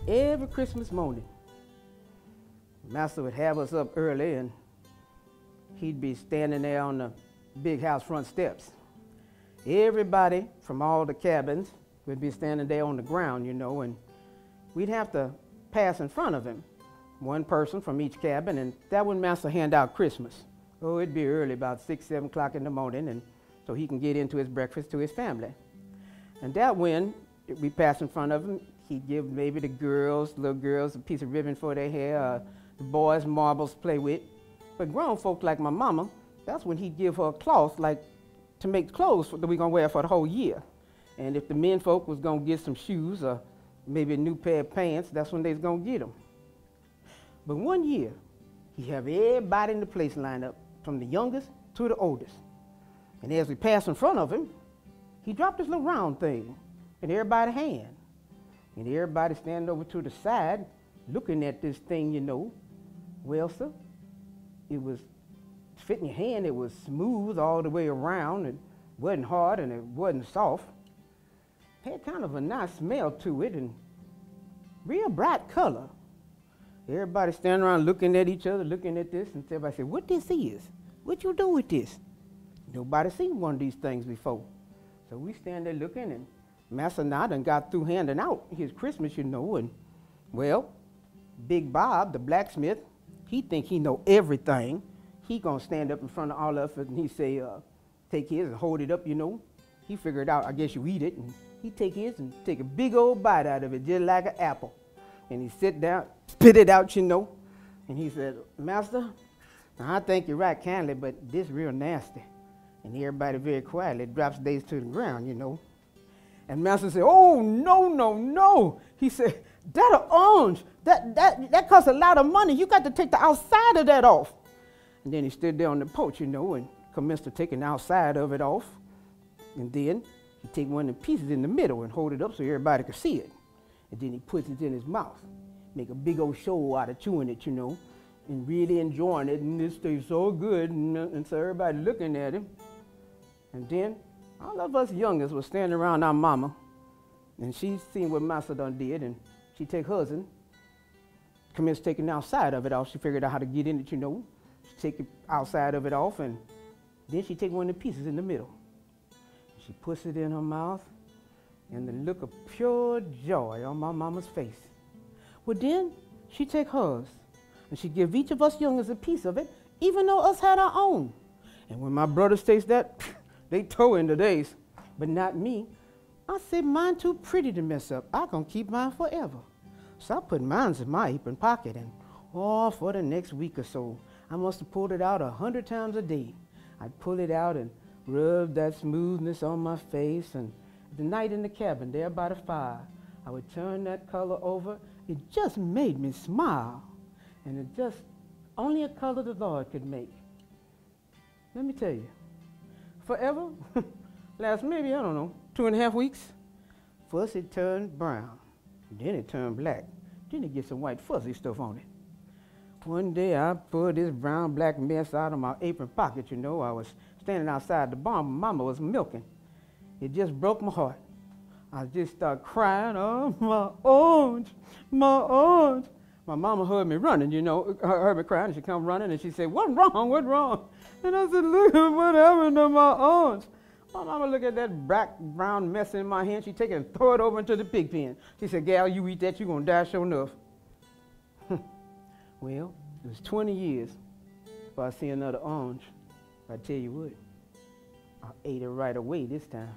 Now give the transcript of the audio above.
every Christmas morning. Master would have us up early, and he'd be standing there on the big house front steps. Everybody from all the cabins would be standing there on the ground, you know, and we'd have to pass in front of him, one person from each cabin, and that when Master hand out Christmas. Oh, it'd be early, about 6, 7 o'clock in the morning, and so he can get into his breakfast to his family. And that when we pass in front of him, he'd give maybe the girls, little girls, a piece of ribbon for their hair, the boys marbles to play with. But grown folk like my mama, that's when he'd give her a cloth like to make clothes that we're gonna wear for the whole year. And if the men folk was gonna get some shoes or maybe a new pair of pants, that's when they was gonna get them. But one year, he have everybody in the place lined up, from the youngest to the oldest. And as we passed in front of him, he dropped this little round thing in everybody's hand. And everybody standing over to the side looking at this thing, you know. Well, sir, it was fitting your hand. It was smooth all the way around. It wasn't hard and it wasn't soft. Had kind of a nice smell to it and real bright color. Everybody standing around looking at each other, looking at this, and everybody said, "What this is? What you do with this?" Nobody seen one of these things before. So we stand there looking, and Master and I done got through handing out his Christmas, you know, and well, Big Bob, the blacksmith, he think he know everything. He gonna stand up in front of all of us and he say, take his and hold it up, you know. He figured out, I guess you eat it, and he take his and take a big old bite out of it, just like an apple. And he sit down, spit it out, you know, and he said, "Master, now I think you're right kindly, but this real nasty." And everybody very quietly drops theirs to the ground, you know. And Master said, "Oh, no, no, no." He said, "That an orange. That costs a lot of money. You got to take the outside of that off." And then he stood there on the porch, you know, and commenced to taking the outside of it off. And then he take one of the pieces in the middle and hold it up so everybody could see it. And then he puts it in his mouth, make a big old show out of chewing it, you know, and really enjoying it. And this tastes so good, and so everybody looking at him. And then all of us youngest was standing around our mama, and she seen what Master done did, and she take hers and commenced taking the outside of it off. She figured out how to get in it, you know. She take the outside of it off, and then she take one of the pieces in the middle. She puts it in her mouth, and the look of pure joy on my mama's face. Well, then she take hers, and she give each of us youngest a piece of it, even though us had our own. And when my brothers taste that, they toe into theirs, but not me. I said, "Mine too pretty to mess up. I gonna keep mine forever." So I put mine in my apron pocket, and for the next week or so, I must have pulled it out 100 times a day. I'd pull it out and rub that smoothness on my face, and the night in the cabin there by the fire, I would turn that color over. It just made me smile, and it just only a color the Lord could make. Let me tell you, forever, last maybe, I don't know, 2.5 weeks. First it turned brown, then it turned black, then it gets some white fuzzy stuff on it. One day I pulled this brown black mess out of my apron pocket, you know. I was standing outside the barn, Mama was milking. It just broke my heart. I just started crying, "Oh, my orange, my orange." My mama heard me running, you know, heard me crying, and she come running, and she said, "What's wrong, what's wrong?" And I said, "Look at what happened to my orange." My mama looked at that black, brown mess in my hand. She take it and throw it over into the pig pen. She said, "Gal, you eat that, you gonna die sure enough." Well, it was 20 years before I see another orange. I tell you what, I ate it right away this time.